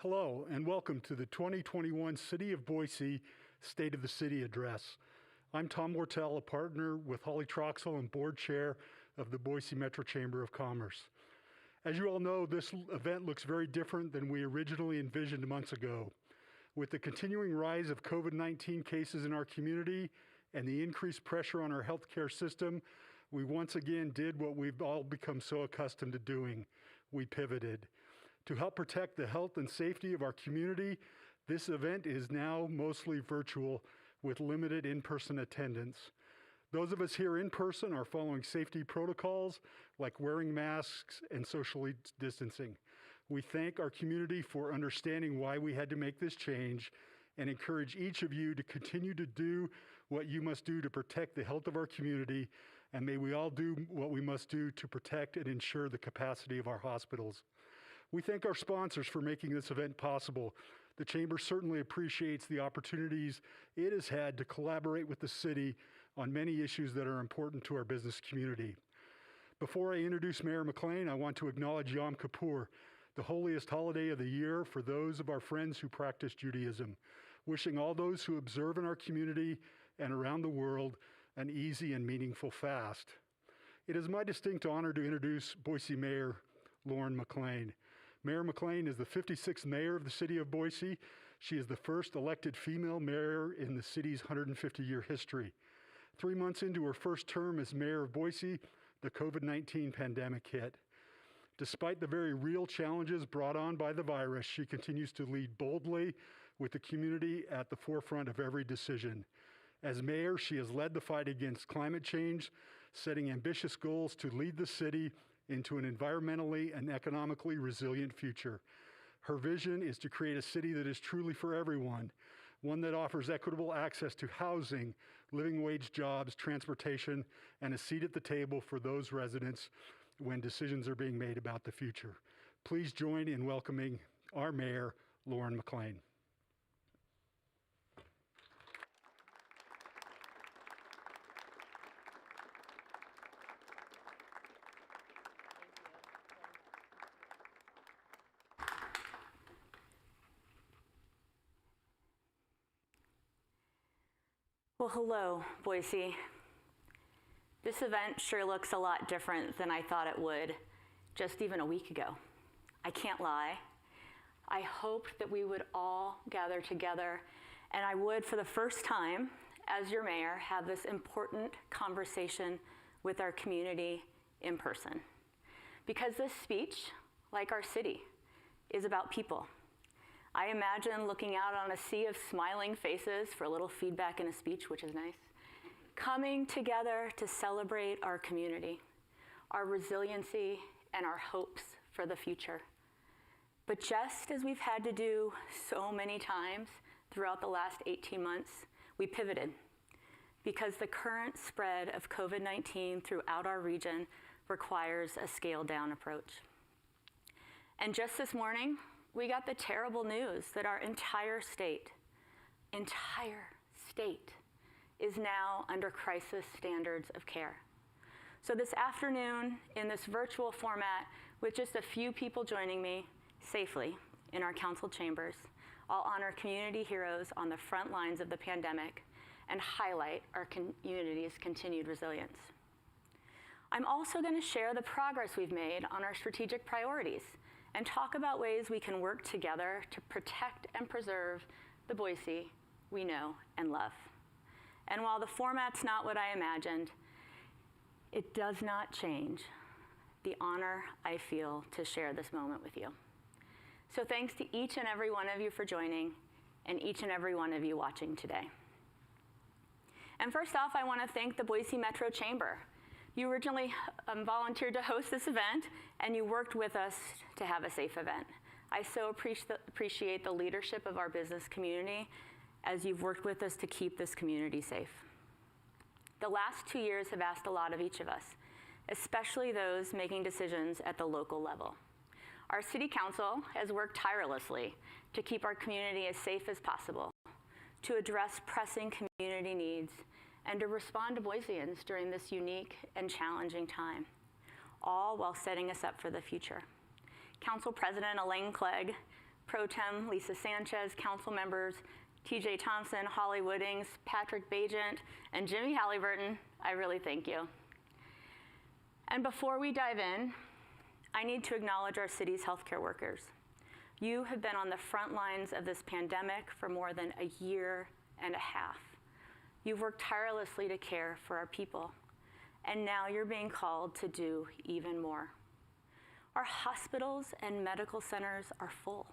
Hello and welcome to the 2021 City of Boise State of the City Address. I'm Tom Wortell, a partner with Holly Troxel and board chair of the Boise Metro Chamber of Commerce. As you all know, this event looks very different than we originally envisioned months ago. With the continuing rise of COVID-19 cases in our community and the increased pressure on our healthcare system, we once again did what we've all become so accustomed to doing. We pivoted. To help protect the health and safety of our community, this event is now mostly virtual with limited in-person attendance. Those of us here in person are following safety protocols like wearing masks and socially distancing. We thank our community for understanding why we had to make this change and encourage each of you to continue to do what you must do to protect the health of our community, and may we all do what we must do to protect and ensure the capacity of our hospitals. We thank our sponsors for making this event possible. The Chamber certainly appreciates the opportunities it has had to collaborate with the city on many issues that are important to our business community. Before I introduce Mayor Mclean, I want to acknowledge Yom Kippur, the holiest holiday of the year for those of our friends who practice Judaism. Wishing all those who observe in our community and around the world an easy and meaningful fast. It is my distinct honor to introduce Boise Mayor Lauren Mclean. Mayor Mclean is the 56th mayor of the city of Boise. She is the first elected female mayor in the city's 150-year history. 3 months into her first term as mayor of Boise, the COVID-19 pandemic hit. Despite the very real challenges brought on by the virus, she continues to lead boldly with the community at the forefront of every decision. As mayor, she has led the fight against climate change, setting ambitious goals to lead the city into an environmentally and economically resilient future. Her vision is to create a city that is truly for everyone, one that offers equitable access to housing, living wage jobs, transportation, and a seat at the table for those residents when decisions are being made about the future. Please join in welcoming our mayor, Lauren Mclean. Well, hello, Boise. This event sure looks a lot different than I thought it would just even a week ago. I can't lie. I hoped that we would all gather together, and I would, for the first time, as your mayor, have this important conversation with our community in person. Because this speech, like our city, is about people. I imagine looking out on a sea of smiling faces for a little feedback in a speech, which is nice, coming together to celebrate our community, our resiliency, and our hopes for the future. But just as we've had to do so many times throughout the last 18 months, we pivoted because the current spread of COVID-19 throughout our region requires a scaled-down approach. And just this morning, we got the terrible news that our entire state is now under crisis standards of care. So this afternoon, in this virtual format, with just a few people joining me safely in our council chambers, I'll honor community heroes on the front lines of the pandemic and highlight our community's continued resilience. I'm also going to share the progress we've made on our strategic priorities and talk about ways we can work together to protect and preserve the Boise we know and love. And while the format's not what I imagined, it does not change the honor I feel to share this moment with you. So thanks to each and every one of you for joining, and each and every one of you watching today. And first off, I want to thank the Boise Metro Chamber. You originally volunteered to host this event, and you worked with us to have a safe event. I so appreciate the leadership of our business community as you've worked with us to keep this community safe. The last 2 years have asked a lot of each of us, especially those making decisions at the local level. Our City Council has worked tirelessly to keep our community as safe as possible, to address pressing community needs, and to respond to Boiseans during this unique and challenging time, all while setting us up for the future. Council President Elaine Clegg Pro Tem Lisa Sanchez, council members TJ Thompson, Holly Woodings, Patrick Bajent, and Jimmy Halliburton, I really thank you. And before we dive in, I need to acknowledge our city's healthcare workers. You have been on the front lines of this pandemic for more than a year and a half. You've worked tirelessly to care for our people, and now you're being called to do even more. Our hospitals and medical centers are full.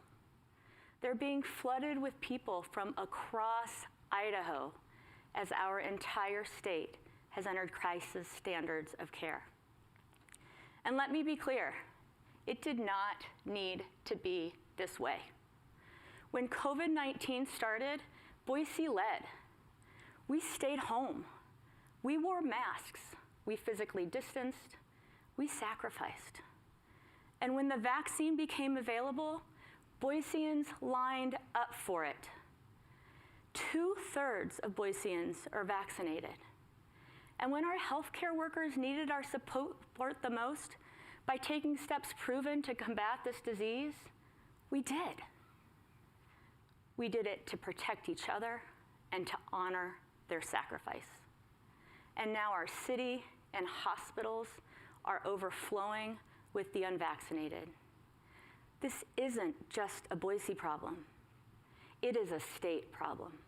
They're being flooded with people from across Idaho as our entire state has entered crisis standards of care. And let me be clear, it did not need to be this way. When COVID-19 started, Boise led. We stayed home. We wore masks. We physically distanced. We sacrificed. And when the vaccine became available, Boiseans lined up for it. 2/3 of Boiseans are vaccinated. And when our healthcare workers needed our support the most by taking steps proven to combat this disease, we did. We did it to protect each other and to honor their sacrifice. And now our city and hospitals are overflowing with the unvaccinated. This isn't just a Boise problem. It is a state problem.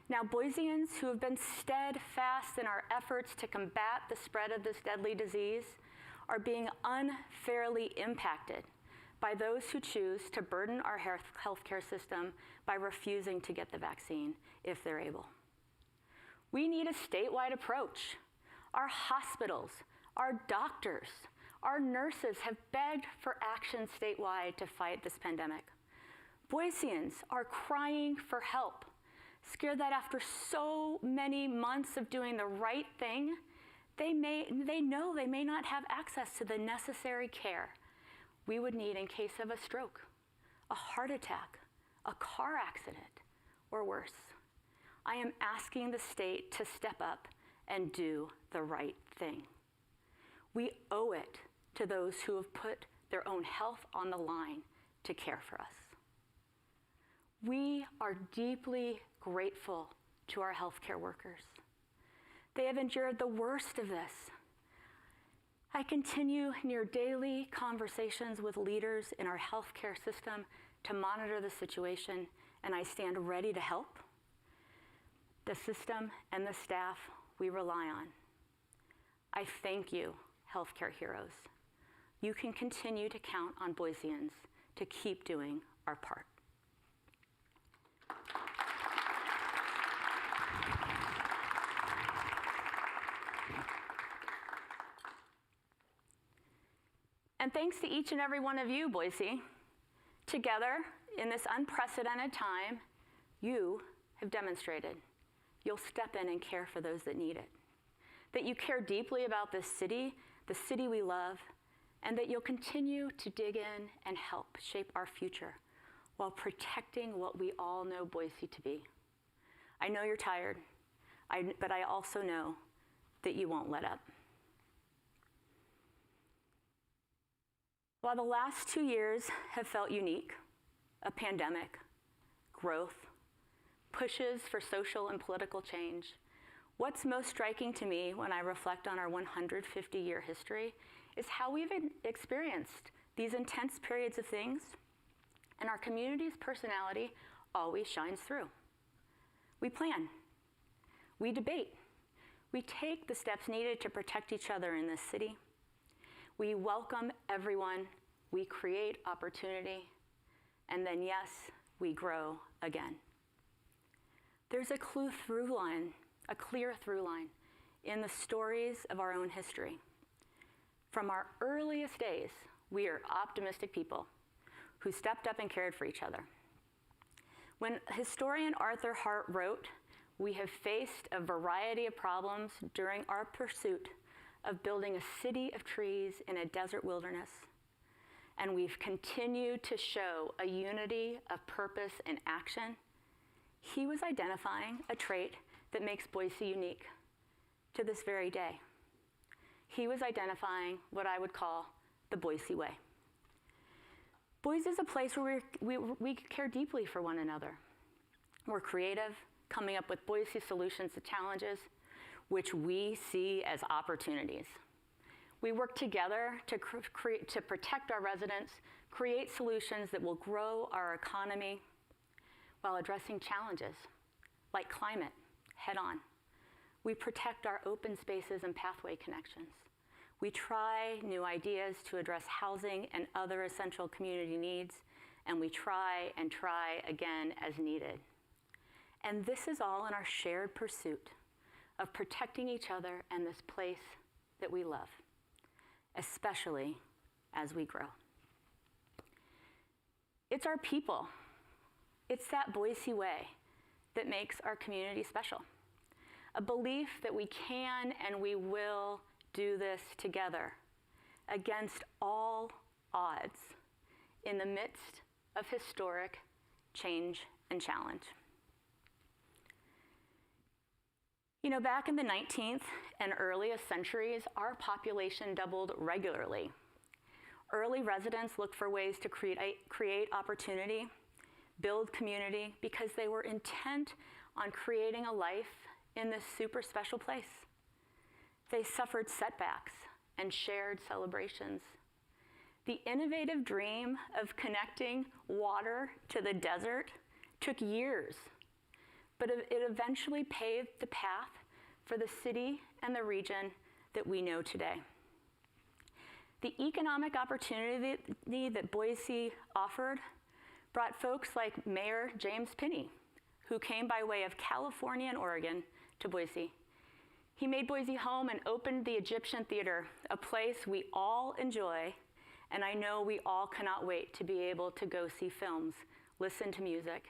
Now, Boiseans who have been steadfast in our efforts to combat the spread of this deadly disease are being unfairly impacted by those who choose to burden our healthcare system by refusing to get the vaccine if they're able. We need a statewide approach. Our hospitals, our doctors, our nurses have begged for action statewide to fight this pandemic. Boiseans are crying for help, scared that after so many months of doing the right thing, they know they may not have access to the necessary care we would need in case of a stroke, a heart attack, a car accident, or worse. I am asking the state to step up and do the right thing. We owe it to those who have put their own health on the line to care for us. We are deeply grateful to our healthcare workers. They have endured the worst of this. I continue near daily conversations with leaders in our healthcare system to monitor the situation, and I stand ready to help the system and the staff we rely on. I thank you, healthcare heroes. You can continue to count on Boiseans to keep doing our part. And thanks to each and every one of you, Boise. Together, in this unprecedented time, you have demonstrated you'll step in and care for those that need it, that you care deeply about this city, the city we love, and that you'll continue to dig in and help shape our future while protecting what we all know Boise to be. I know you're tired, but I also know that you won't let up. While the last 2 years have felt unique, a pandemic, growth, pushes for social and political change, what's most striking to me when I reflect on our 150-year history is how we've experienced these intense periods of things, and our community's personality always shines through. We plan, we debate, we take the steps needed to protect each other in this city. We welcome everyone, we create opportunity, and then yes, we grow again. There's a clear through line in the stories of our own history. From our earliest days, we are optimistic people who stepped up and cared for each other. When historian Arthur Hart wrote, "We have faced a variety of problems during our pursuit of building a city of trees in a desert wilderness, and we've continued to show a unity of purpose and action," he was identifying a trait that makes Boise unique to this very day. He was identifying what I would call the Boise way. Boise is a place where we care deeply for one another. We're creative, coming up with Boise solutions to challenges, which we see as opportunities. We work together to protect our residents, create solutions that will grow our economy while addressing challenges like climate head on. We protect our open spaces and pathway connections. We try new ideas to address housing and other essential community needs, and we try and try again as needed. And this is all in our shared pursuit of protecting each other and this place that we love, especially as we grow. It's our people. It's that Boise way that makes our community special. A belief that we can and we will do this together against all odds in the midst of historic change and challenge. You know, back in the 19th and earliest centuries, our population doubled regularly. Early residents looked for ways to create opportunity, build community, because they were intent on creating a life in this super special place. They suffered setbacks and shared celebrations. The innovative dream of connecting water to the desert took years, but it eventually paved the path for the city and the region that we know today. The economic opportunity that Boise offered brought folks like Mayor James Pinney, who came by way of California and Oregon to Boise. He made Boise home and opened the Egyptian Theater, a place we all enjoy, and I know we all cannot wait to be able to go see films, listen to music,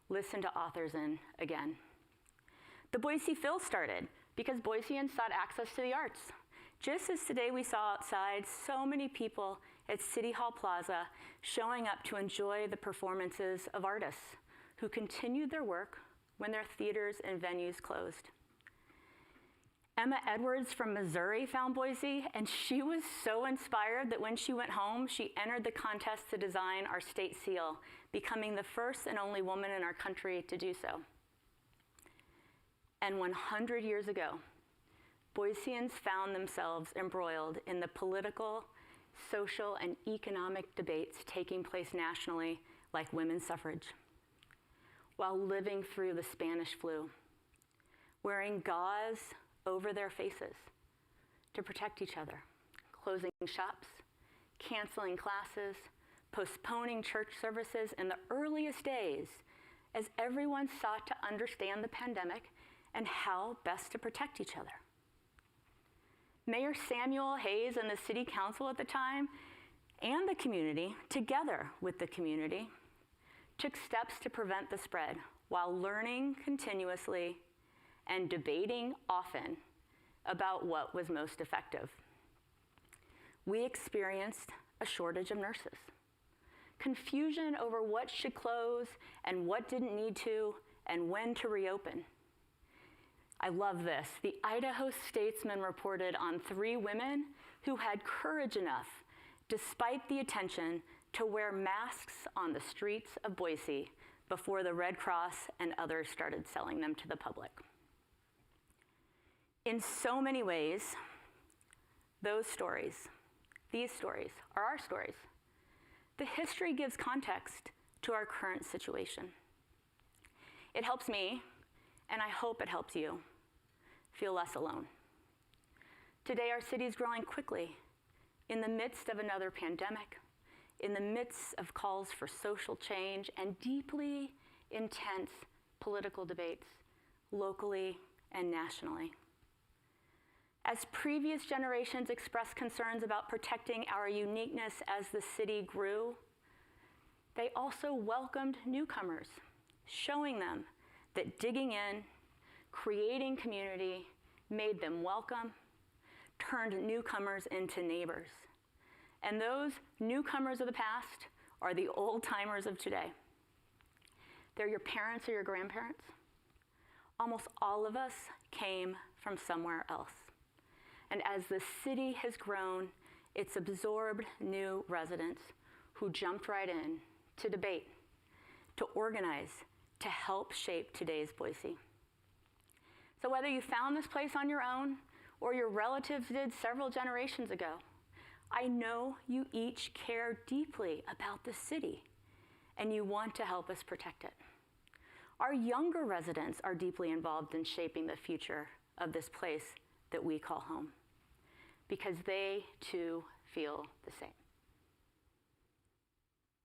listen to authors in again. The Boise Phil started because Boiseans sought access to the arts. Just as today we saw outside so many people at City Hall Plaza showing up to enjoy the performances of artists who continued their work when their theaters and venues closed. Emma Edwards from Missouri found Boise, and she was so inspired that when she went home, she entered the contest to design our state seal, becoming the first and only woman in our country to do so. And 100 years ago, Boiseans found themselves embroiled in the political, social, and economic debates taking place nationally, like women's suffrage, while living through the Spanish flu, wearing gauze over their faces to protect each other, closing shops, canceling classes, postponing church services in the earliest days as everyone sought to understand the pandemic and how best to protect each other. Mayor Samuel Hayes and the city council at the time and the community, together with the community, took steps to prevent the spread while learning continuously and debating often about what was most effective. We experienced a shortage of nurses, confusion over what should close and what didn't need to and when to reopen. I love this. The Idaho Statesman reported on 3 women who had courage enough, despite the attention, to wear masks on the streets of Boise before the Red Cross and others started selling them to the public. In so many ways, these stories are our stories. The history gives context to our current situation. It helps me, and I hope it helps you, feel less alone. Today, our city is growing quickly in the midst of another pandemic, in the midst of calls for social change and deeply intense political debates locally and nationally. As previous generations expressed concerns about protecting our uniqueness as the city grew, they also welcomed newcomers, showing them that digging in, creating community, made them welcome, turned newcomers into neighbors. And those newcomers of the past are the old-timers of today. They're your parents or your grandparents. Almost all of us came from somewhere else. And as the city has grown, it's absorbed new residents who jumped right in to debate, to organize, to help shape today's Boise. So whether you found this place on your own or your relatives did several generations ago, I know you each care deeply about the city and you want to help us protect it. Our younger residents are deeply involved in shaping the future of this place that we call home because they too feel the same.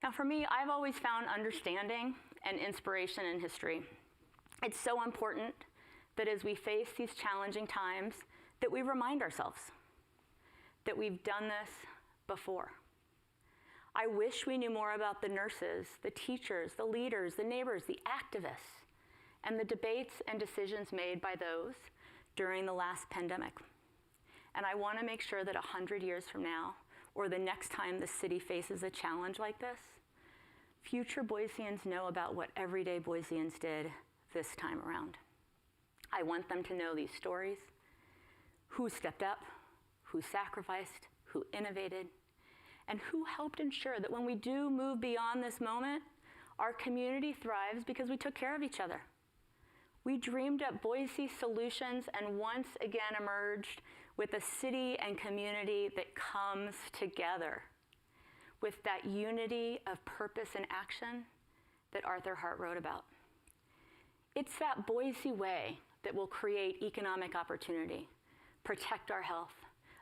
Now for me, I've always found understanding and inspiration in history. It's so important that as we face these challenging times, that we remind ourselves that we've done this before. I wish we knew more about the nurses, the teachers, the leaders, the neighbors, the activists, and the debates and decisions made by those during the last pandemic. And I want to make sure that 100 years from now, or the next time the city faces a challenge like this, future Boiseans know about what everyday Boiseans did this time around. I want them to know these stories, who stepped up, who sacrificed, who innovated, and who helped ensure that when we do move beyond this moment, our community thrives because we took care of each other. We dreamed up Boise solutions and once again emerged with a city and community that comes together with that unity of purpose and action that Arthur Hart wrote about. It's that Boise way that will create economic opportunity, protect our health,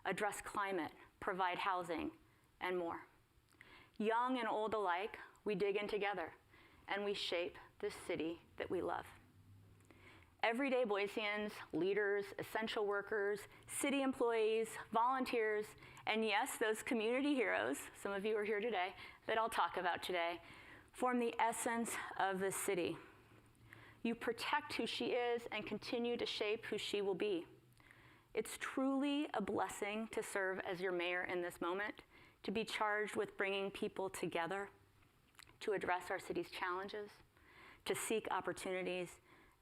address climate, provide housing, and more. Young and old alike, we dig in together and we shape this city that we love. Everyday Boiseans, leaders, essential workers, city employees, volunteers, and yes, those community heroes, some of you are here today, that I'll talk about today, form the essence of this city. You protect who she is and continue to shape who she will be. It's truly a blessing to serve as your mayor in this moment, to be charged with bringing people together, to address our city's challenges, to seek opportunities,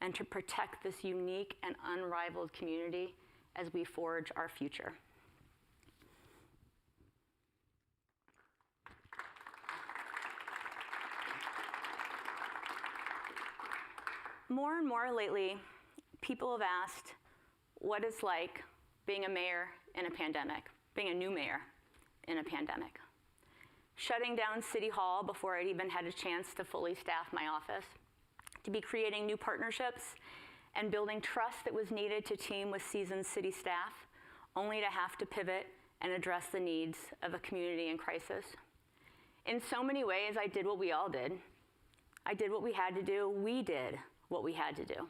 and to protect this unique and unrivaled community as we forge our future. More and more lately, people have asked what it's like being a mayor in a pandemic, being a new mayor in a pandemic. Shutting down City Hall before I'd even had a chance to fully staff my office, to be creating new partnerships and building trust that was needed to team with seasoned city staff, only to have to pivot and address the needs of a community in crisis. In so many ways, I did what we all did. I did what we had to do. We did what we had to do.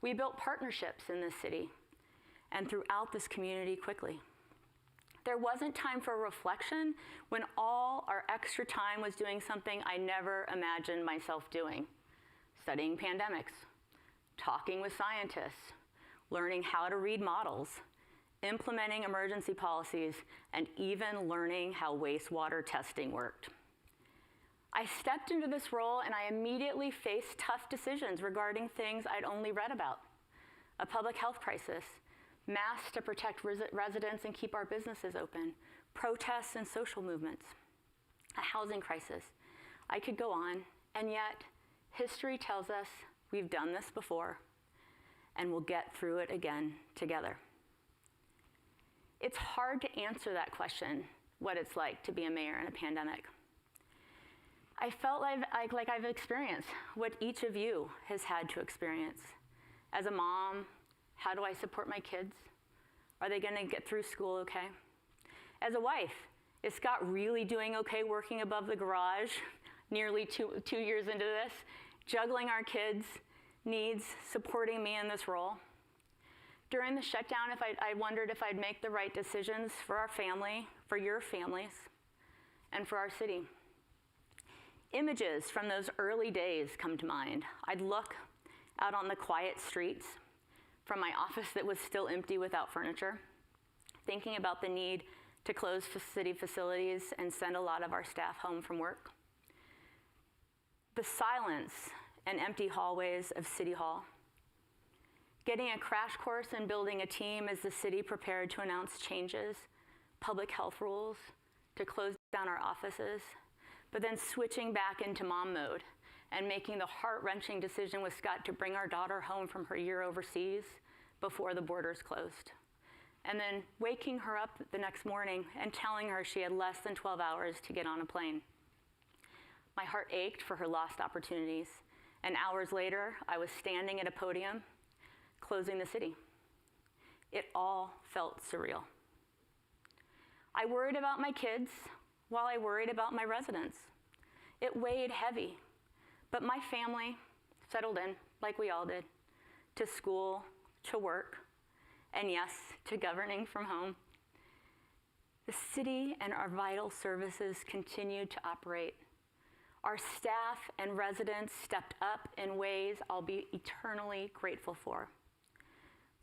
We built partnerships in this city and throughout this community quickly. There wasn't time for reflection when all our extra time was doing something I never imagined myself doing: studying pandemics, talking with scientists, learning how to read models, implementing emergency policies, and even learning how wastewater testing worked. I stepped into this role and I immediately faced tough decisions regarding things I'd only read about: a public health crisis, masks to protect residents and keep our businesses open, protests and social movements, a housing crisis. I could go on, and yet history tells us we've done this before and we'll get through it again together. It's hard to answer that question, what it's like to be a mayor in a pandemic. I felt like I've experienced what each of you has had to experience. As a mom, how do I support my kids? Are they gonna get through school okay? As a wife, is Scott really doing okay working above the garage nearly two years into this, juggling our kids' needs, supporting me in this role? During the shutdown, I wondered if I'd make the right decisions for our family, for your families, and for our city. Images from those early days come to mind. I'd look out on the quiet streets from my office that was still empty without furniture, thinking about the need to close city facilities and send a lot of our staff home from work. The silence and empty hallways of City Hall. Getting a crash course in building a team as the city prepared to announce changes, public health rules, to close down our offices, but then switching back into mom mode and making the heart-wrenching decision with Scott to bring our daughter home from her year overseas before the borders closed. And then waking her up the next morning and telling her she had less than 12 hours to get on a plane. My heart ached for her lost opportunities, and hours later, I was standing at a podium, closing the city. It all felt surreal. I worried about my kids while I worried about my residents. It weighed heavy, but my family settled in, like we all did, to school, to work, and yes, to governing from home. The city and our vital services continued to operate. Our staff and residents stepped up in ways I'll be eternally grateful for.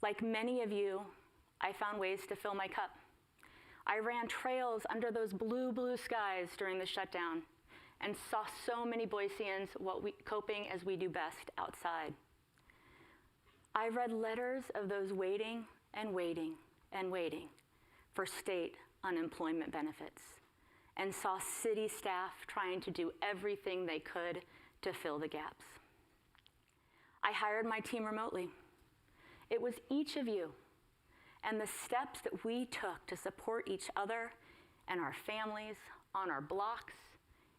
Like many of you, I found ways to fill my cup. I ran trails under those blue, blue skies during the shutdown and saw so many Boiseans coping as we do best outside. I read letters of those waiting and waiting and waiting for state unemployment benefits and saw city staff trying to do everything they could to fill the gaps. I hired my team remotely. It was each of you and the steps that we took to support each other and our families on our blocks,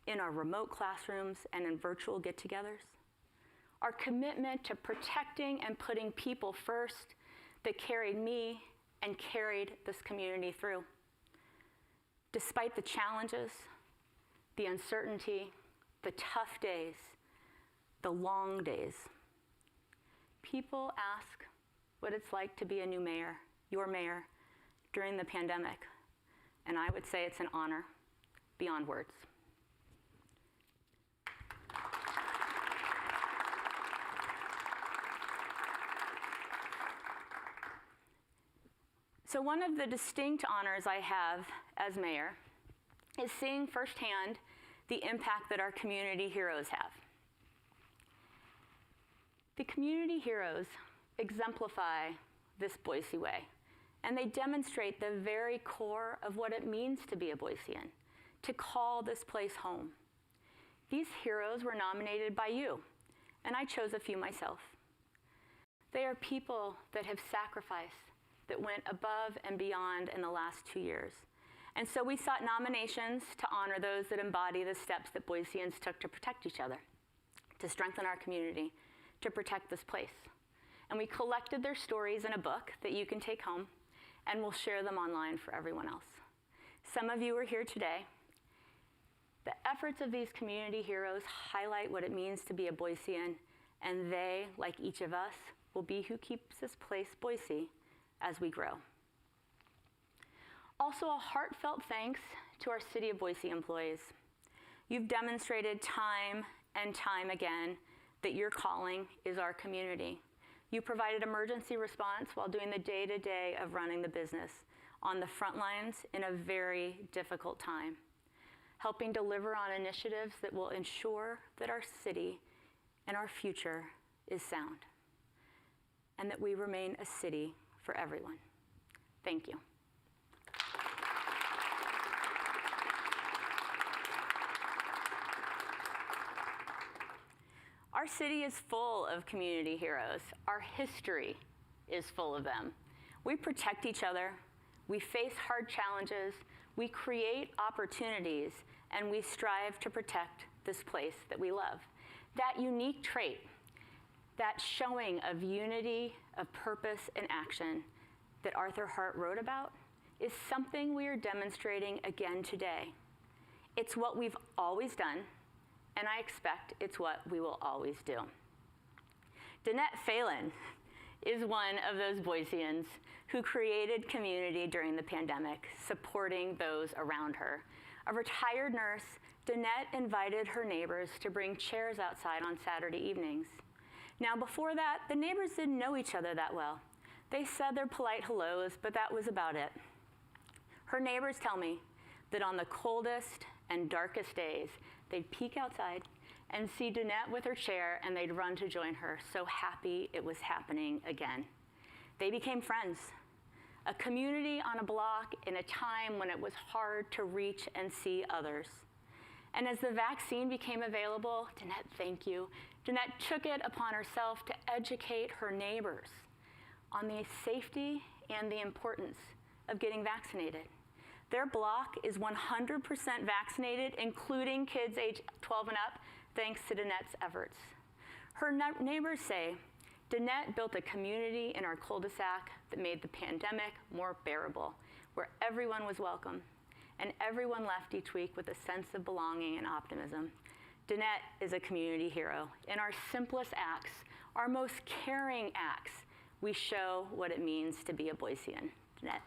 in our remote classrooms, and in virtual get-togethers. Our commitment to protecting and putting people first that carried me and carried this community through. Despite the challenges, the uncertainty, the tough days, the long days, people ask what it's like to be a new mayor, your mayor, during the pandemic. And I would say it's an honor beyond words. So one of the distinct honors I have as mayor is seeing firsthand the impact that our community heroes have. The community heroes exemplify this Boise way, and they demonstrate the very core of what it means to be a Boisean, to call this place home. These heroes were nominated by you, and I chose a few myself. They are people that have sacrificed, that went above and beyond in the last 2 years. And so we sought nominations to honor those that embody the steps that Boiseans took to protect each other, to strengthen our community, to protect this place. And we collected their stories in a book that you can take home, and we'll share them online for everyone else. Some of you are here today. The efforts of these community heroes highlight what it means to be a Boisean, and they, like each of us, will be who keeps this place Boise as we grow. Also, a heartfelt thanks to our City of Boise employees. You've demonstrated time and time again that your calling is our community. You provided emergency response while doing the day-to-day of running the business on the front lines in a very difficult time, helping deliver on initiatives that will ensure that our city and our future is sound, and that we remain a city for everyone. Thank you. Our city is full of community heroes. Our history is full of them. We protect each other, we face hard challenges, we create opportunities, and we strive to protect this place that we love. That unique trait, that showing of unity, of purpose and action that Arthur Hart wrote about is something we are demonstrating again today. It's what we've always done, and I expect it's what we will always do. Danette Phelan is one of those Boiseans who created community during the pandemic, supporting those around her. A retired nurse, Danette invited her neighbors to bring chairs outside on Saturday evenings. Now, before that, the neighbors didn't know each other that well. They said their polite hellos, but that was about it. Her neighbors tell me that on the coldest and darkest days, they'd peek outside and see Danette with her chair, and they'd run to join her, so happy it was happening again. They became friends, a community on a block in a time when it was hard to reach and see others. And as the vaccine became available, Danette, thank you, Danette took it upon herself to educate her neighbors on the safety and the importance of getting vaccinated. Their block is 100% vaccinated, including kids age 12 and up, thanks to Danette's efforts. Her neighbors say, Danette built a community in our cul-de-sac that made the pandemic more bearable, where everyone was welcome, and everyone left each week with a sense of belonging and optimism. Danette is a community hero. In our simplest acts, our most caring acts, we show what it means to be a Boisean. Danette.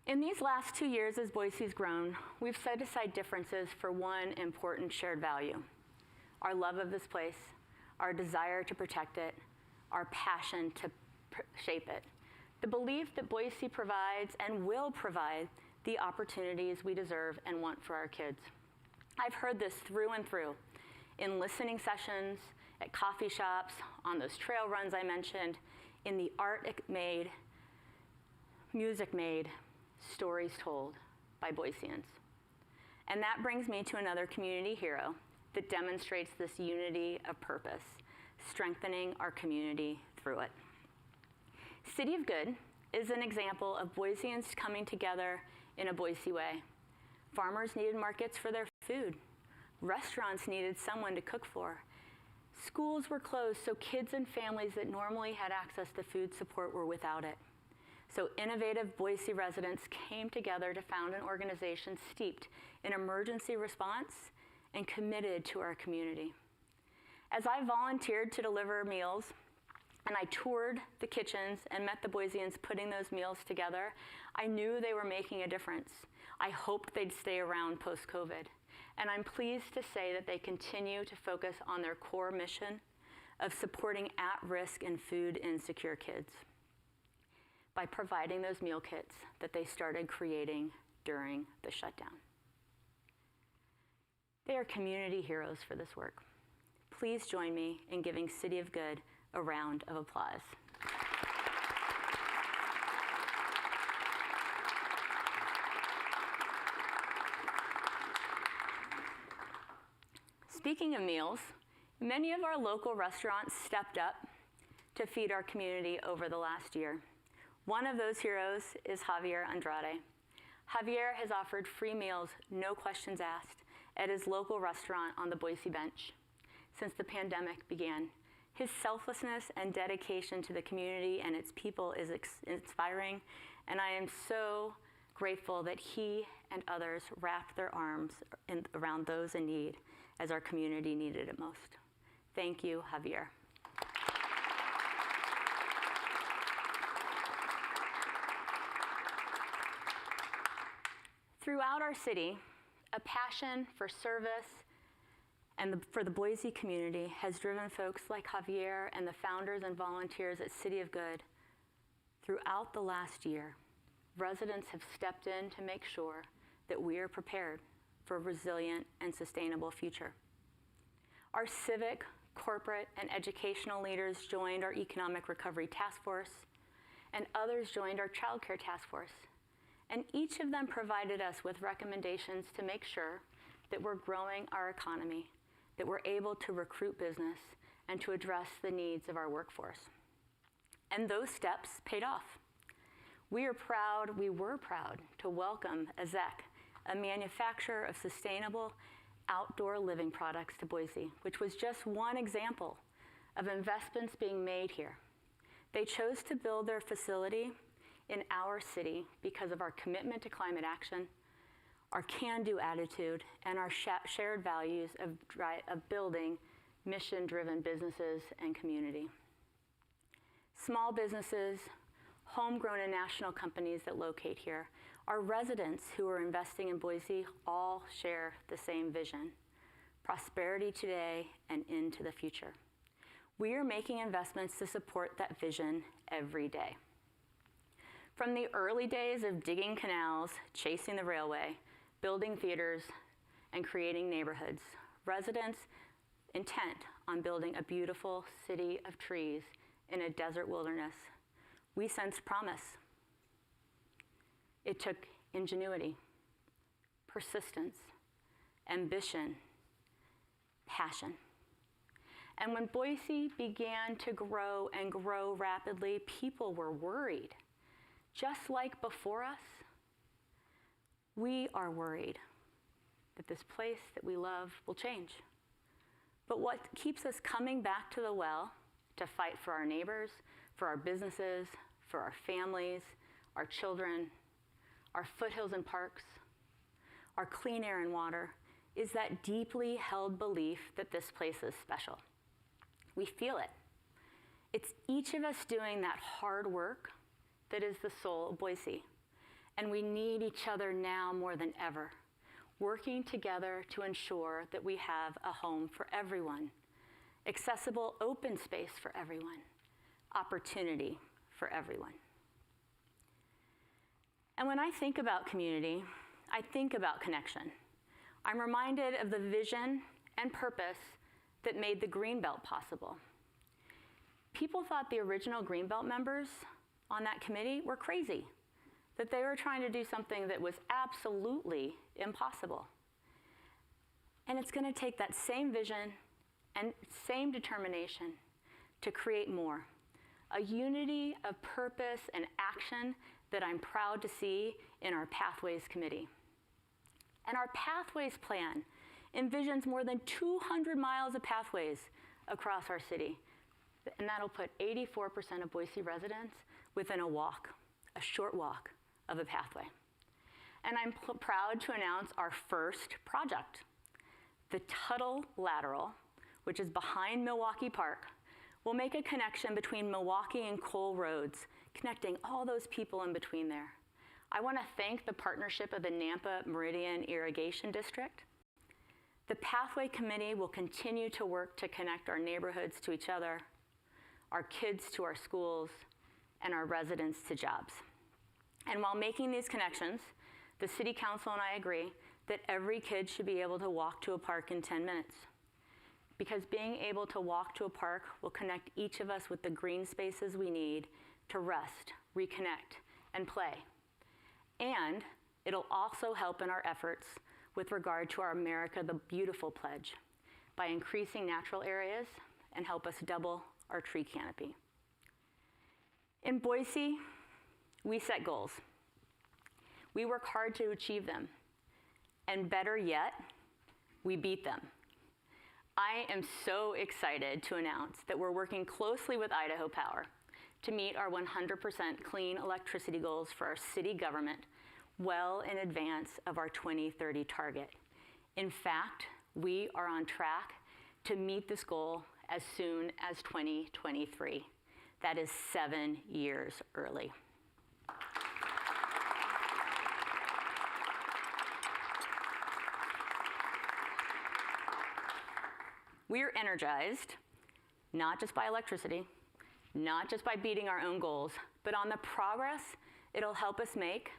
In these last 2 years, as Boise's grown, we've set aside differences for one important shared value: our love of this place, our desire to protect it, our passion to shape it, the belief that Boise provides and will provide the opportunities we deserve and want for our kids. I've heard this through and through in listening sessions, at coffee shops, on those trail runs I mentioned, in the art made, music made, stories told by Boiseans. And that brings me to another community hero that demonstrates this unity of purpose, strengthening our community through it. City of Good is an example of Boiseans coming together in a Boise way. Farmers needed markets for their food. Restaurants needed someone to cook for. Schools were closed, so kids and families that normally had access to food support were without it. So innovative Boise residents came together to found an organization steeped in emergency response and committed to our community. As I volunteered to deliver meals, and I toured the kitchens and met the Boiseans putting those meals together, I knew they were making a difference. I hoped they'd stay around post-COVID. And I'm pleased to say that they continue to focus on their core mission of supporting at-risk and food insecure kids by providing those meal kits that they started creating during the shutdown. They are community heroes for this work. Please join me in giving City of Good a round of applause. Speaking of meals, many of our local restaurants stepped up to feed our community over the last year. One of those heroes is Javier Andrade. Javier has offered free meals, no questions asked, at his local restaurant on the Boise Bench since the pandemic began. His selflessness and dedication to the community and its people is inspiring, and I am so grateful that he and others wrapped their arms around those in need as our community needed it most. Thank you, Javier. Throughout our city, a passion for service and for the Boise community has driven folks like Javier and the founders and volunteers at City of Good. Throughout the last year, residents have stepped in to make sure that we are prepared for a resilient and sustainable future. Our civic, corporate, and educational leaders joined our Economic Recovery Task Force, and others joined our Child Care Task Force. And each of them provided us with recommendations to make sure that we're growing our economy, that we're able to recruit business, and to address the needs of our workforce. And those steps paid off. We were proud to welcome Azek, a manufacturer of sustainable outdoor living products, to Boise, which was just one example of investments being made here. They chose to build their facility in our city because of our commitment to climate action, our can-do attitude, and our shared values of building mission-driven businesses and community. Small businesses, homegrown and national companies that locate here, our residents who are investing in Boise all share the same vision: prosperity today and into the future. We are making investments to support that vision every day. From the early days of digging canals, chasing the railway, building theaters, and creating neighborhoods, residents intent on building a beautiful city of trees in a desert wilderness, we sensed promise. It took ingenuity, persistence, ambition, passion. And when Boise began to grow and grow rapidly, people were worried. Just like before us, we are worried that this place that we love will change. But what keeps us coming back to the well to fight for our neighbors, for our businesses, for our families, our children, our foothills and parks, our clean air and water, is that deeply held belief that this place is special. We feel it. It's each of us doing that hard work that is the soul of Boise. And we need each other now more than ever, working together to ensure that we have a home for everyone, accessible open space for everyone, opportunity for everyone. And when I think about community, I think about connection. I'm reminded of the vision and purpose that made the Greenbelt possible. People thought the original Greenbelt members on that committee were crazy, that they were trying to do something that was absolutely impossible. And it's going to take that same vision and same determination to create more, a unity of purpose and action that I'm proud to see in our Pathways Committee. And our Pathways plan envisions more than 200 miles of pathways across our city. And that'll put 84% of Boise residents within a short walk of a pathway. And I'm proud to announce our first project. The Tuttle Lateral, which is behind Milwaukee Park, will make a connection between Milwaukee and Cole roads, connecting all those people in between there. I want to thank the partnership of the Nampa Meridian Irrigation District. The Pathway Committee will continue to work to connect our neighborhoods to each other, our kids to our schools, and our residents to jobs. And while making these connections, the City Council and I agree that every kid should be able to walk to a park in 10 minutes. Because being able to walk to a park will connect each of us with the green spaces we need to rest, reconnect, and play. And it'll also help in our efforts with regard to our America the Beautiful pledge by increasing natural areas and help us double our tree canopy. In Boise, we set goals. We work hard to achieve them. And better yet, we beat them. I am so excited to announce that we're working closely with Idaho Power to meet our 100% clean electricity goals for our city government well in advance of our 2030 target. In fact, we are on track to meet this goal as soon as 2023. That is 7 years early. We're energized, not just by electricity, not just by beating our own goals, but on the progress it'll help us make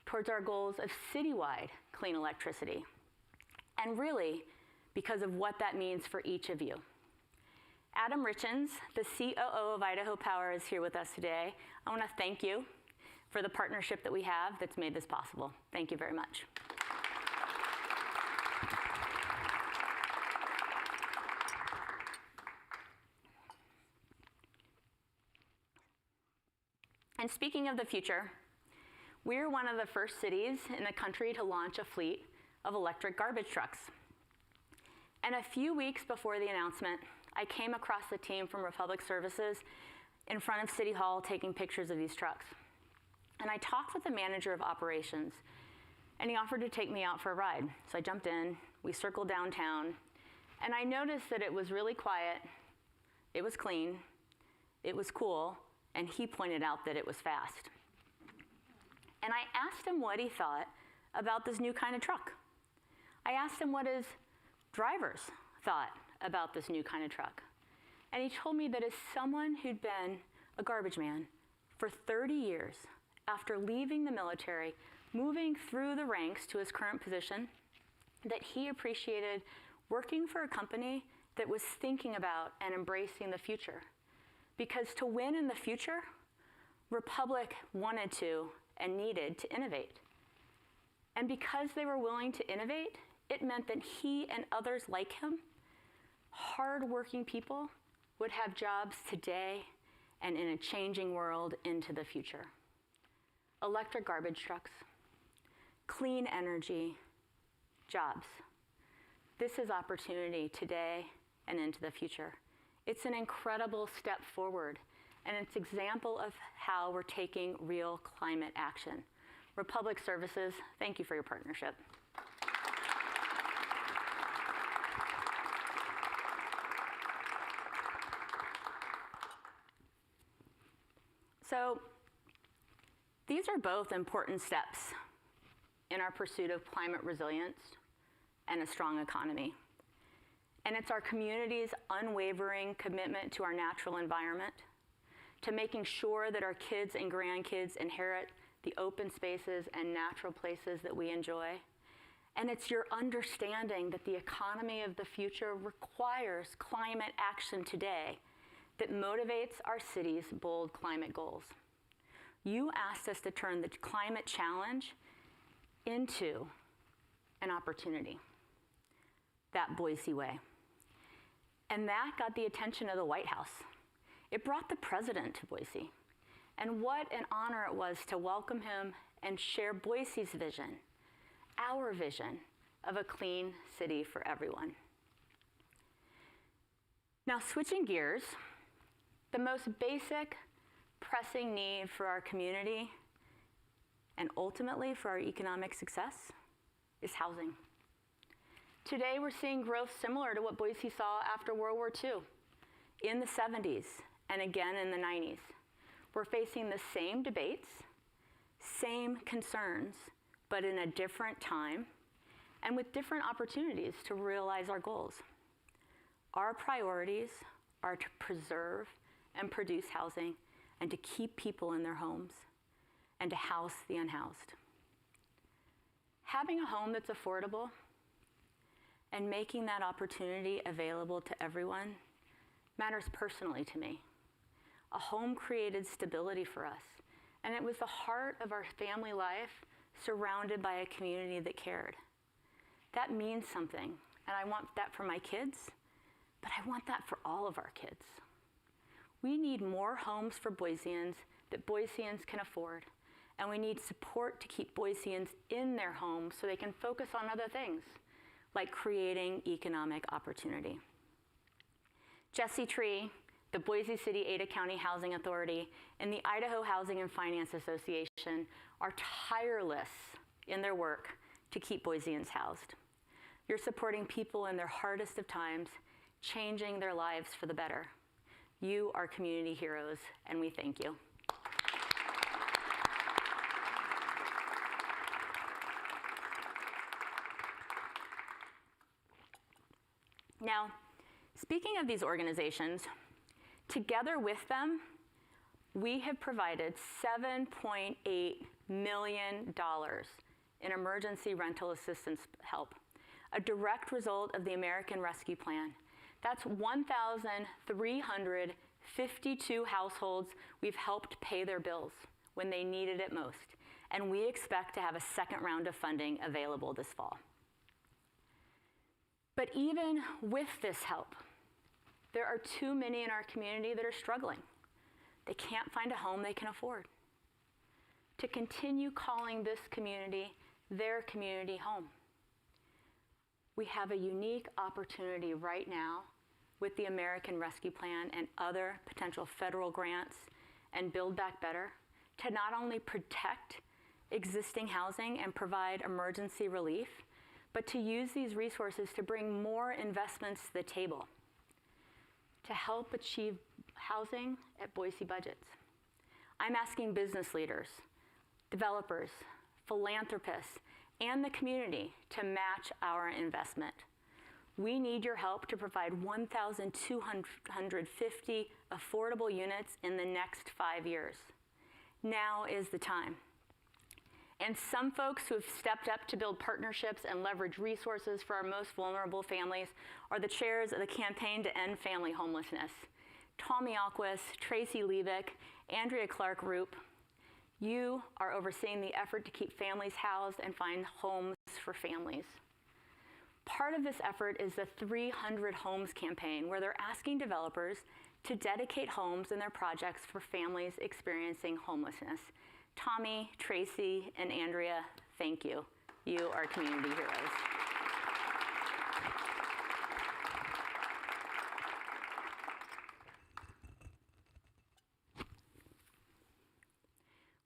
towards our goals of citywide clean electricity. And really, because of what that means for each of you. Adam Richens, the COO of Idaho Power, is here with us today. I want to thank you for the partnership that we have that's made this possible. Thank you very much. And speaking of the future, we're one of the first cities in the country to launch a fleet of electric garbage trucks. And a few weeks before the announcement, I came across the team from Republic Services in front of City Hall taking pictures of these trucks. And I talked with the manager of operations, and he offered to take me out for a ride. So I jumped in, we circled downtown, and I noticed that it was really quiet, it was clean, it was cool, and he pointed out that it was fast. And I asked him what he thought about this new kind of truck. I asked him what his drivers thought about this new kind of truck. And he told me that as someone who'd been a garbage man for 30 years, after leaving the military, moving through the ranks to his current position, that he appreciated working for a company that was thinking about and embracing the future. Because to win in the future, Republic wanted to and needed to innovate. And because they were willing to innovate, it meant that he and others like him, hardworking people, would have jobs today and in a changing world into the future. Electric garbage trucks, clean energy, jobs. This is opportunity today and into the future. It's an incredible step forward, and it's an example of how we're taking real climate action. Republic Services, thank you for your partnership. So these are both important steps in our pursuit of climate resilience and a strong economy. And it's our community's unwavering commitment to our natural environment, to making sure that our kids and grandkids inherit the open spaces and natural places that we enjoy. And it's your understanding that the economy of the future requires climate action today that motivates our city's bold climate goals. You asked us to turn the climate challenge into an opportunity, that Boise way. And that got the attention of the White House. It brought the president to Boise. And what an honor it was to welcome him and share Boise's vision, our vision of a clean city for everyone. Now, switching gears, the most basic, pressing need for our community and ultimately for our economic success is housing. Today, we're seeing growth similar to what Boise saw after World War II, in the 70s and again in the 90s. We're facing the same debates, same concerns, but in a different time and with different opportunities to realize our goals. Our priorities are to preserve and produce housing and to keep people in their homes and to house the unhoused. Having a home that's affordable and making that opportunity available to everyone matters personally to me. A home created stability for us, and it was the heart of our family life surrounded by a community that cared. That means something, and I want that for my kids, but I want that for all of our kids. We need more homes for Boiseans that Boiseans can afford, and we need support to keep Boiseans in their homes so they can focus on other things, like creating economic opportunity. Jesse Tree, the Boise City Ada County Housing Authority, and the Idaho Housing and Finance Association are tireless in their work to keep Boiseans housed. You're supporting people in their hardest of times, changing their lives for the better. You are community heroes, and we thank you. Now, speaking of these organizations, together with them, we have provided $7.8 million in emergency rental assistance help, a direct result of the American Rescue Plan. That's 1,352 households we've helped pay their bills when they needed it most, and we expect to have a second round of funding available this fall. But even with this help, there are too many in our community that are struggling. They can't find a home they can afford. To continue calling this community their community home. We have a unique opportunity right now with the American Rescue Plan and other potential federal grants and Build Back Better to not only protect existing housing and provide emergency relief, but to use these resources to bring more investments to the table to help achieve housing at Boise budgets. I'm asking business leaders, developers, philanthropists, and the community to match our investment. We need your help to provide 1,250 affordable units in the next 5 years. Now is the time. And some folks who have stepped up to build partnerships and leverage resources for our most vulnerable families are the chairs of the Campaign to End Family Homelessness. Tommy Alquist, Tracy Levick, Andrea Clark-Roop. You are overseeing the effort to keep families housed and find homes for families. Part of this effort is the 300 Homes campaign, where they're asking developers to dedicate homes in their projects for families experiencing homelessness. Tommy, Tracy, and Andrea, thank you. You are community heroes.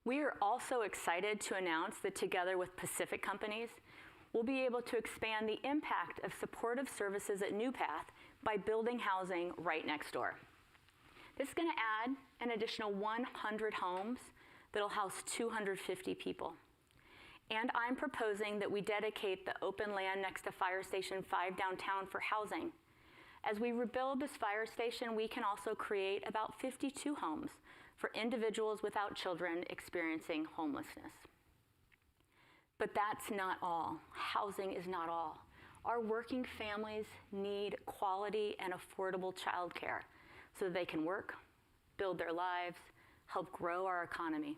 We are also excited to announce that together with Pacific Companies, we'll be able to expand the impact of supportive services at New Path by building housing right next door. This is going to add an additional 100 homes that'll house 250 people. And I'm proposing that we dedicate the open land next to Fire Station 5 downtown for housing. As we rebuild this fire station, we can also create about 52 homes for individuals without children experiencing homelessness. But that's not all. Housing is not all. Our working families need quality and affordable childcare so that they can work, build their lives, help grow our economy.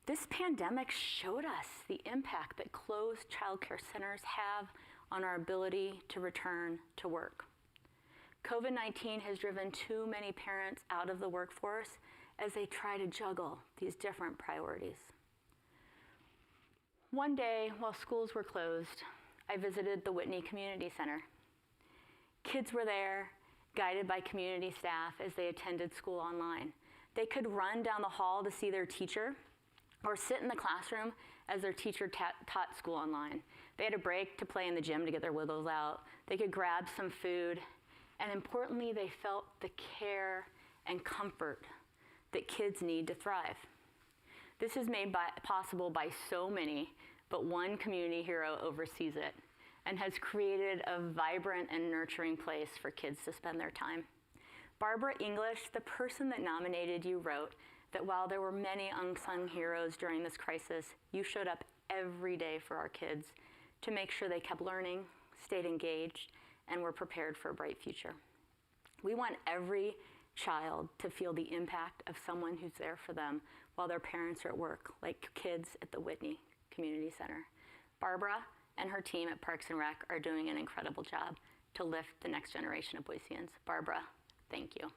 This pandemic showed us the impact that closed childcare centers have on our ability to return to work. COVID-19 has driven too many parents out of the workforce as they try to juggle these different priorities. One day, while schools were closed, I visited the Whitney Community Center. Kids were there, guided by community staff as they attended school online. They could run down the hall to see their teacher or sit in the classroom as their teacher taught school online. They had a break to play in the gym to get their wiggles out. They could grab some food. And importantly, they felt the care and comfort that kids need to thrive. This is made possible by so many, but one community hero oversees it and has created a vibrant and nurturing place for kids to spend their time. Barbara English, the person that nominated you, wrote that while there were many unsung heroes during this crisis, you showed up every day for our kids to make sure they kept learning, stayed engaged, and were prepared for a bright future. We want every child to feel the impact of someone who's there for them while their parents are at work, like kids at the Whitney Community Center. Barbara and her team at Parks and Rec are doing an incredible job to lift the next generation of Boiseans. Barbara, thank you.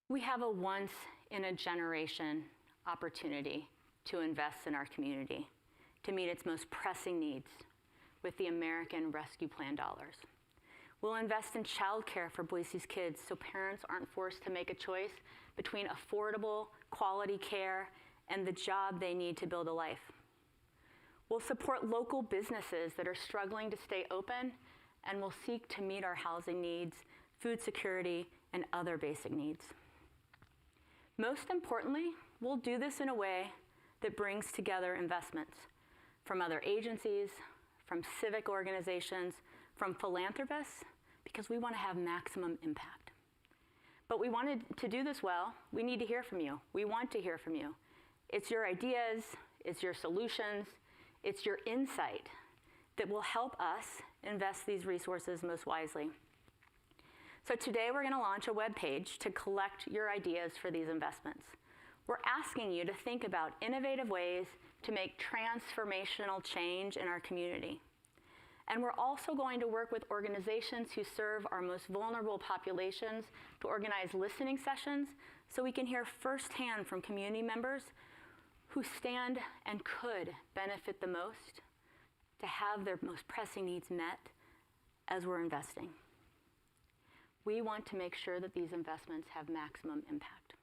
We have a once-in-a-generation opportunity to invest in our community to meet its most pressing needs with the American Rescue Plan dollars. We'll invest in childcare for Boise's kids so parents aren't forced to make a choice between affordable, quality care and the job they need to build a life. We'll support local businesses that are struggling to stay open, and we'll seek to meet our housing needs, food security, and other basic needs. Most importantly, we'll do this in a way that brings together investments from other agencies, from civic organizations, from philanthropists, because we want to have maximum impact. But we wanted to do this well, we need to hear from you. We want to hear from you. It's your ideas, it's your solutions, it's your insight that will help us invest these resources most wisely. So today we're going to launch a web page to collect your ideas for these investments. We're asking you to think about innovative ways to make transformational change in our community. And we're also going to work with organizations who serve our most vulnerable populations to organize listening sessions so we can hear firsthand from community members who stand and could benefit the most to have their most pressing needs met as we're investing. We want to make sure that these investments have maximum impact.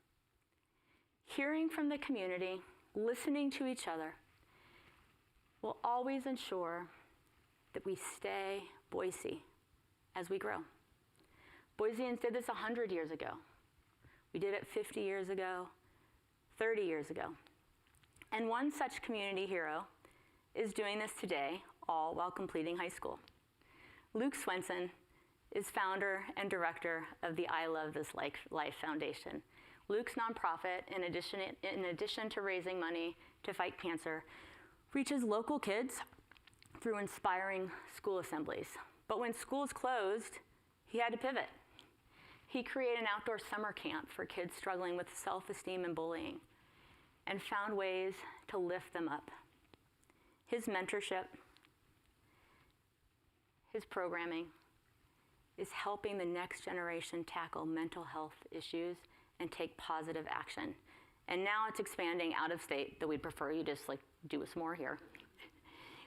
Hearing from the community, listening to each other, will always ensure that we stay Boise as we grow. Boiseans did this 100 years ago. We did it 50 years ago, 30 years ago. And one such community hero is doing this today, all while completing high school. Luke Swenson is founder and director of the I Love This Life Foundation. Luke's nonprofit, in addition to raising money to fight cancer, reaches local kids through inspiring school assemblies. But when schools closed, he had to pivot. He created an outdoor summer camp for kids struggling with self-esteem and bullying, and found ways to lift them up. His mentorship, his programming, is helping the next generation tackle mental health issues and take positive action. And now it's expanding out of state, though we'd prefer you just do us more here.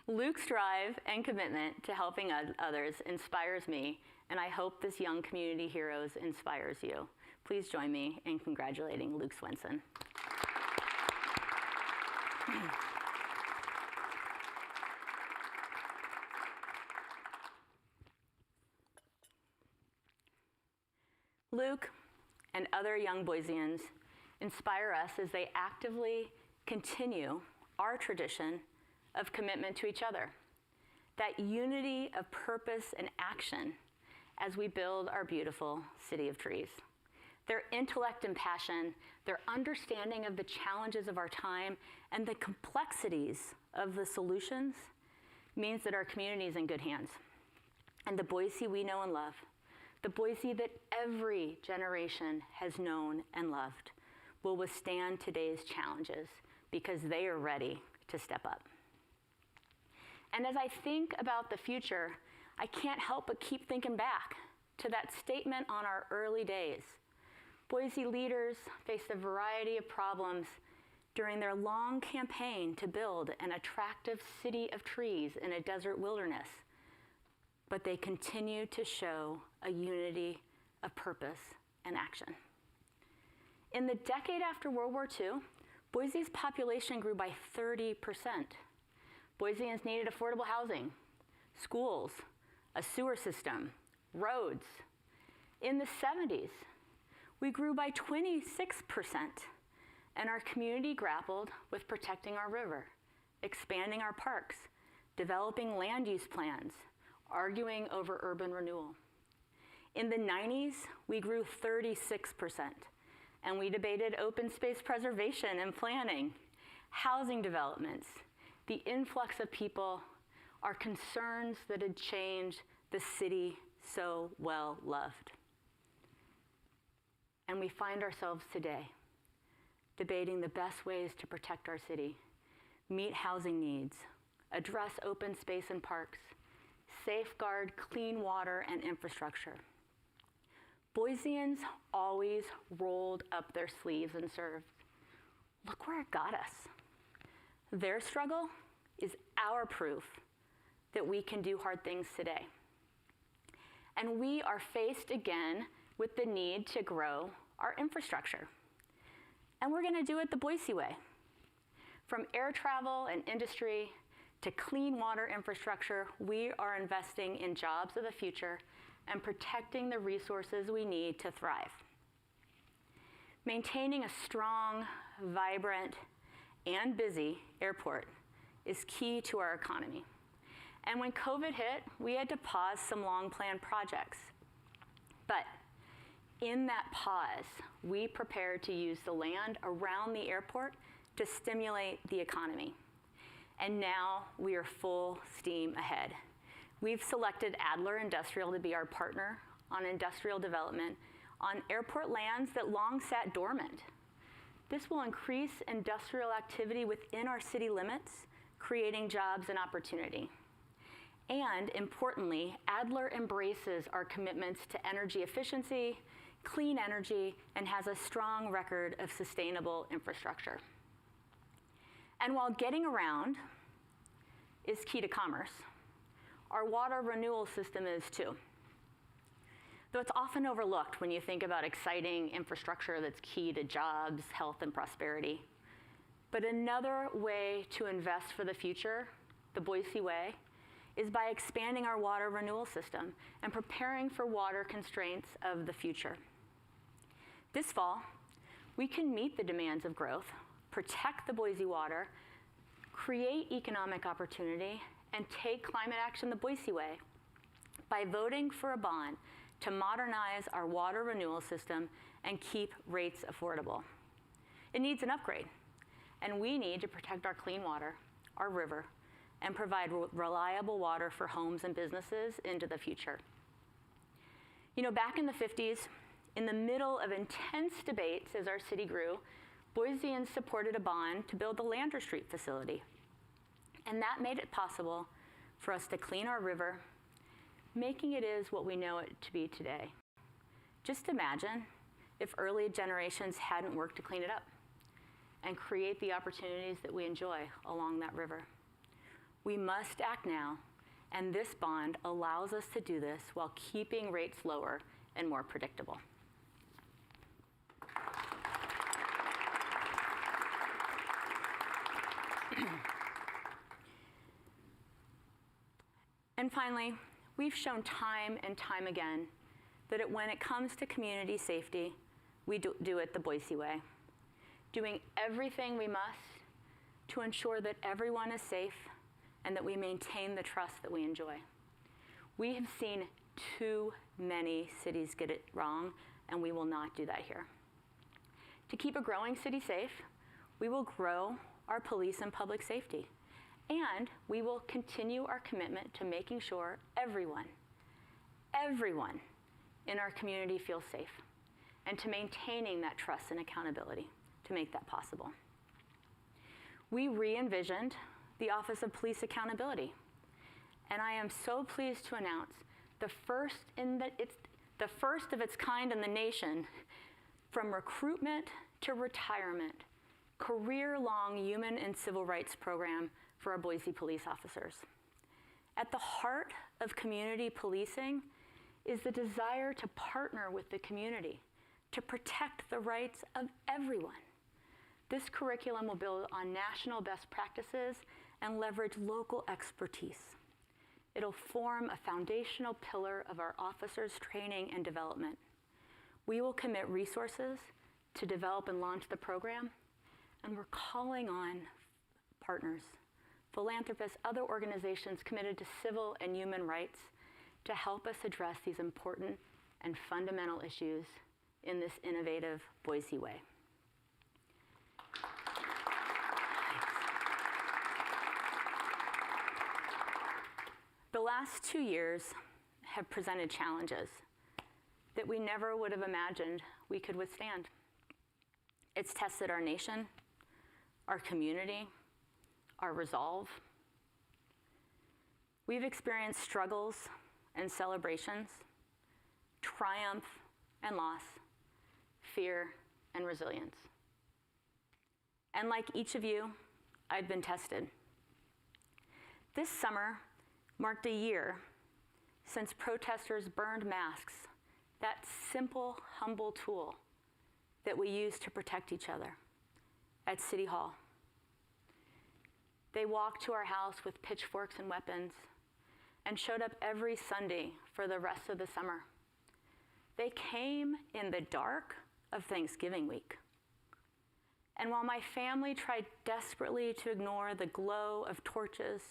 Luke's drive and commitment to helping others inspires me, and I hope this Young Community Heroes inspires you. Please join me in congratulating Luke Swenson. Luke and other young Boiseans inspire us as they actively continue our tradition of commitment to each other, that unity of purpose and action as we build our beautiful city of trees. Their intellect and passion, their understanding of the challenges of our time and the complexities of the solutions means that our community is in good hands. And the Boise we know and love, the Boise that every generation has known and loved, will withstand today's challenges because they are ready to step up. And as I think about the future, I can't help but keep thinking back to that statement on our early days. Boise leaders faced a variety of problems during their long campaign to build an attractive city of trees in a desert wilderness, but they continued to show a unity of purpose and action. In the decade after World War II, Boise's population grew by 30%. Boiseans needed affordable housing, schools, a sewer system, roads. In the 70s, we grew by 26%, and our community grappled with protecting our river, expanding our parks, developing land use plans, arguing over urban renewal. In the 90s, we grew 36%, and we debated open space preservation and planning, housing developments, the influx of people, our concerns that had changed the city so well loved. And we find ourselves today debating the best ways to protect our city, meet housing needs, address open space and parks, safeguard clean water and infrastructure. Boiseans always rolled up their sleeves and served. Look where it got us. Their struggle is our proof that we can do hard things today. And we are faced again with the need to grow our infrastructure. And we're going to do it the Boise way. From air travel and industry to clean water infrastructure, we are investing in jobs of the future and protecting the resources we need to thrive. Maintaining a strong, vibrant, and busy airport is key to our economy. And when COVID hit, we had to pause some long-planned projects. But in that pause, we prepared to use the land around the airport to stimulate the economy. And now we are full steam ahead. We've selected Adler Industrial to be our partner on industrial development on airport lands that long sat dormant. This will increase industrial activity within our city limits, creating jobs and opportunity. And importantly, Adler embraces our commitments to energy efficiency, clean energy, and has a strong record of sustainable infrastructure. And while getting around is key to commerce, our water renewal system is too. Though it's often overlooked when you think about exciting infrastructure that's key to jobs, health, and prosperity. But another way to invest for the future, the Boise way, is by expanding our water renewal system and preparing for water constraints of the future. This fall, we can meet the demands of growth, protect the Boise water, create economic opportunity, and take climate action the Boise way by voting for a bond to modernize our water renewal system and keep rates affordable. It needs an upgrade, and we need to protect our clean water, our river, and provide reliable water for homes and businesses into the future. You know, back in the 50s, in the middle of intense debates as our city grew, Boiseans supported a bond to build the Lander Street facility. And that made it possible for us to clean our river, making it is what we know it to be today. Just imagine if early generations hadn't worked to clean it up and create the opportunities that we enjoy along that river. We must act now, and this bond allows us to do this while keeping rates lower and more predictable. And finally, we've shown time and time again that when it comes to community safety, we do it the Boise way, doing everything we must to ensure that everyone is safe and that we maintain the trust that we enjoy. We have seen too many cities get it wrong, and we will not do that here. To keep a growing city safe, we will grow our police and public safety, and we will continue our commitment to making sure everyone in our community feels safe, and to maintaining that trust and accountability to make that possible. We re-envisioned the Office of Police Accountability, and I am so pleased to announce it's the first of its kind in the nation, from recruitment to retirement, career-long human and civil rights program for our Boise police officers. At the heart of community policing is the desire to partner with the community to protect the rights of everyone. This curriculum will build on national best practices and leverage local expertise. It'll form a foundational pillar of our officers' training and development. We will commit resources to develop and launch the program, and we're calling on partners, philanthropists, other organizations committed to civil and human rights to help us address these important and fundamental issues in this innovative Boise way. The last 2 years have presented challenges that we never would have imagined we could withstand. It's tested our nation, our community, our resolve. We've experienced struggles and celebrations, triumph and loss, fear and resilience. And like each of you, I've been tested. This summer marked a year since protesters burned masks, that simple, humble tool that we use to protect each other, at City Hall. They walked to our house with pitchforks and weapons and showed up every Sunday for the rest of the summer. They came in the dark of Thanksgiving week. And while my family tried desperately to ignore the glow of torches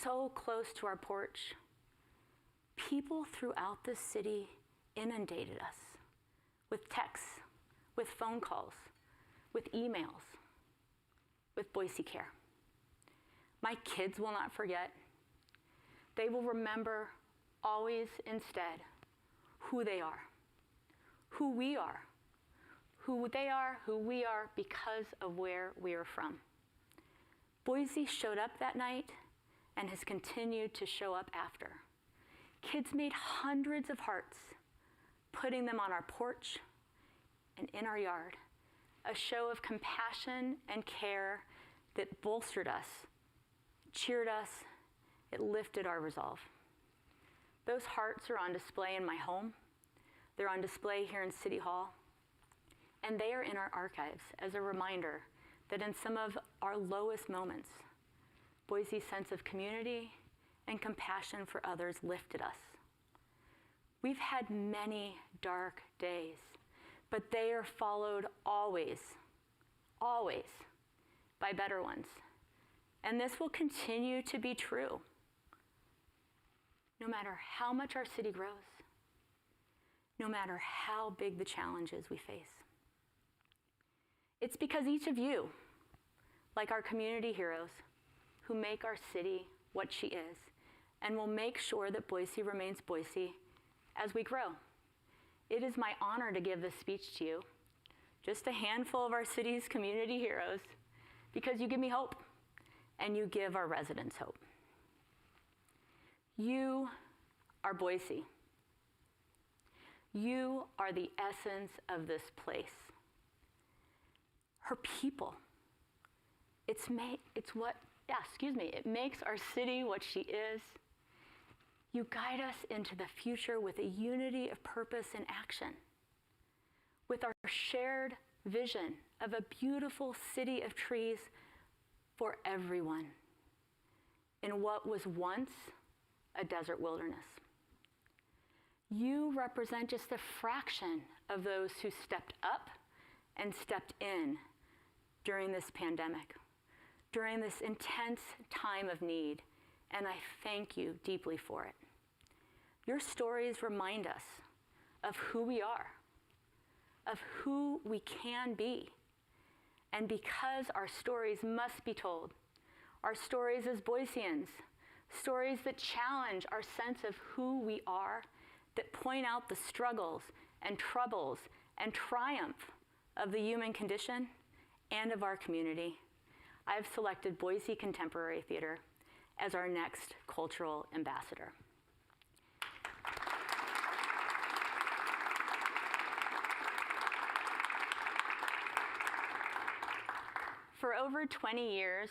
so close to our porch, people throughout the city inundated us with texts, with phone calls, with emails, with Boise Care. My kids will not forget. They will remember always instead who they are, who we are, who they are, who we are because of where we are from. Boise showed up that night and has continued to show up after. Kids made hundreds of hearts, putting them on our porch and in our yard, a show of compassion and care that bolstered us, cheered us, it lifted our resolve. Those hearts are on display in my home. They're on display here in City Hall. And they are in our archives as a reminder that in some of our lowest moments, Boise's sense of community and compassion for others lifted us. We've had many dark days, but they are followed always by better ones. And this will continue to be true no matter how much our city grows, no matter how big the challenges we face. It's because each of you, like our community heroes, who make our city what she is, and will make sure that Boise remains Boise as we grow. It is my honor to give this speech to you, just a handful of our city's community heroes, because you give me hope, and you give our residents hope. You are Boise. You are the essence of this place. Her people. It makes our city what she is. You guide us into the future with a unity of purpose and action, with our shared vision of a beautiful city of trees for everyone in what was once a desert wilderness. You represent just a fraction of those who stepped up and stepped in during this pandemic, during this intense time of need, and I thank you deeply for it. Your stories remind us of who we are, of who we can be. And because our stories must be told, our stories as Boiseans, stories that challenge our sense of who we are, that point out the struggles and troubles and triumph of the human condition and of our community, I have selected Boise Contemporary Theater as our next cultural ambassador. For over 20 years,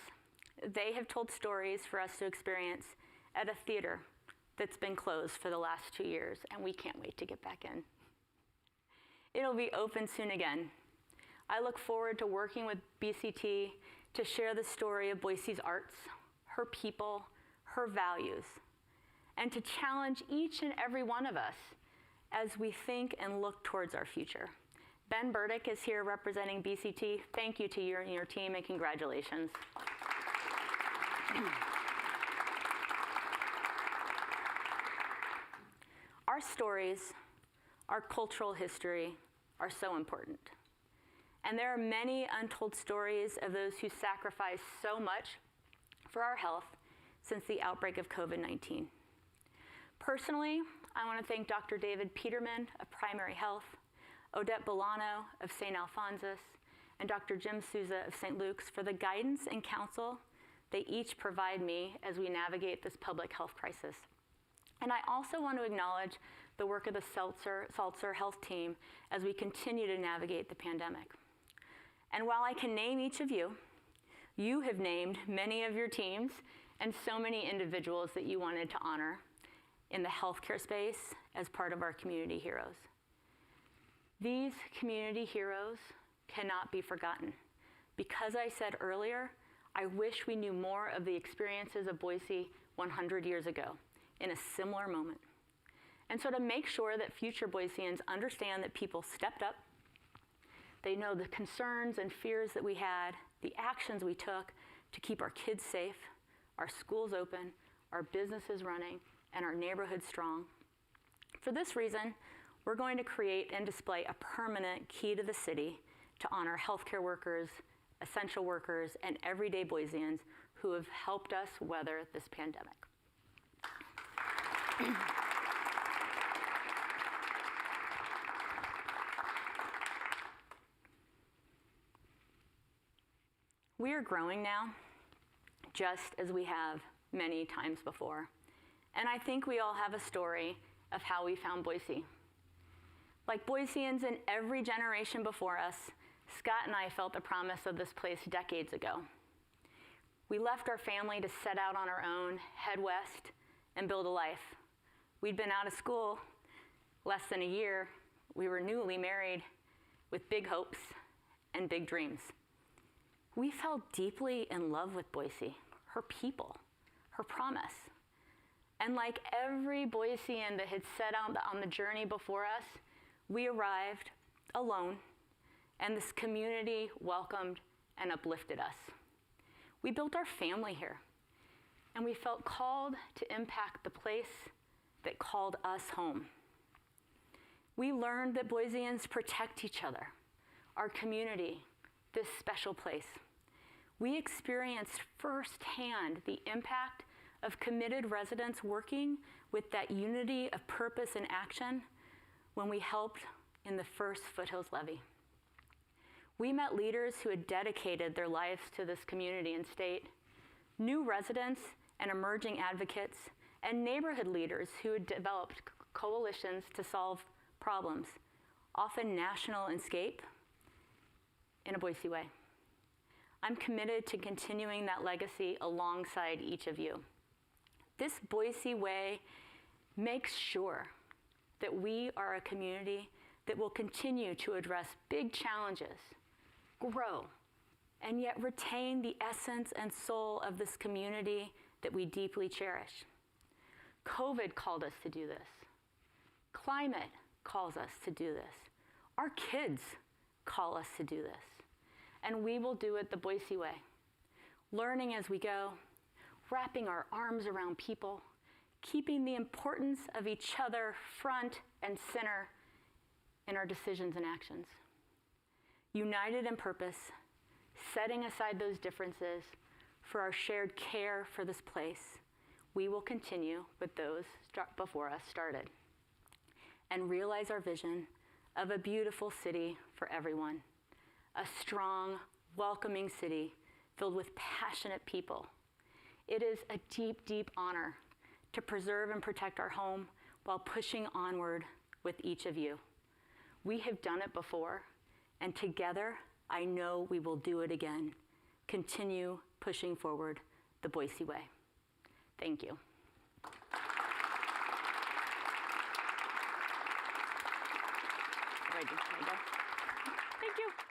they have told stories for us to experience at a theater that's been closed for the last 2 years, and we can't wait to get back in. It'll be open soon again. I look forward to working with BCT to share the story of Boise's arts, her people, her values, and to challenge each and every one of us as we think and look towards our future. Ben Burdick is here representing BCT. Thank you to you and your team, and congratulations. Our stories, our cultural history are so important. And there are many untold stories of those who sacrificed so much for our health since the outbreak of COVID-19. Personally, I want to thank Dr. David Peterman of Primary Health, Odette Bolano of St. Alphonsus, and Dr. Jim Souza of St. Luke's for the guidance and counsel they each provide me as we navigate this public health crisis. And I also want to acknowledge the work of the Seltzer Health team as we continue to navigate the pandemic. And while I can name each of you, you have named many of your teams and so many individuals that you wanted to honor in the healthcare space as part of our community heroes. These community heroes cannot be forgotten. Because I said earlier, I wish we knew more of the experiences of Boise 100 years ago in a similar moment. And so to make sure that future Boiseans understand that people stepped up, they know the concerns and fears that we had, the actions we took to keep our kids safe, our schools open, our businesses running, and our neighborhoods strong. For this reason, we're going to create and display a permanent key to the city to honor healthcare workers, essential workers, and everyday Boiseans who have helped us weather this pandemic. We are growing now, just as we have many times before. And I think we all have a story of how we found Boise. Like Boiseans in every generation before us, Scott and I felt the promise of this place decades ago. We left our family to set out on our own, head west, and build a life. We'd been out of school less than a year. We were newly married with big hopes and big dreams. We fell deeply in love with Boise, her people, her promise. And like every Boisean that had set out on the journey before us, we arrived alone, and this community welcomed and uplifted us. We built our family here, and we felt called to impact the place that called us home. We learned that Boiseans protect each other, our community, this special place. We experienced firsthand the impact of committed residents working with that unity of purpose and action when we helped in the first Foothills levy. We met leaders who had dedicated their lives to this community and state, new residents and emerging advocates, and neighborhood leaders who had developed coalitions to solve problems, often national in scope, in a Boise way. I'm committed to continuing that legacy alongside each of you. This Boise way makes sure that we are a community that will continue to address big challenges, grow, and yet retain the essence and soul of this community that we deeply cherish. COVID called us to do this. Climate calls us to do this. Our kids call us to do this. And we will do it the Boise way, learning as we go, wrapping our arms around people, keeping the importance of each other front and center in our decisions and actions. United in purpose, setting aside those differences for our shared care for this place, we will continue with those before us started and realize our vision of a beautiful city for everyone, a strong, welcoming city filled with passionate people. It is a deep, deep honor to preserve and protect our home while pushing onward with each of you. We have done it before, and together, I know we will do it again. Continue pushing forward the Boise way. Thank you. Thank you.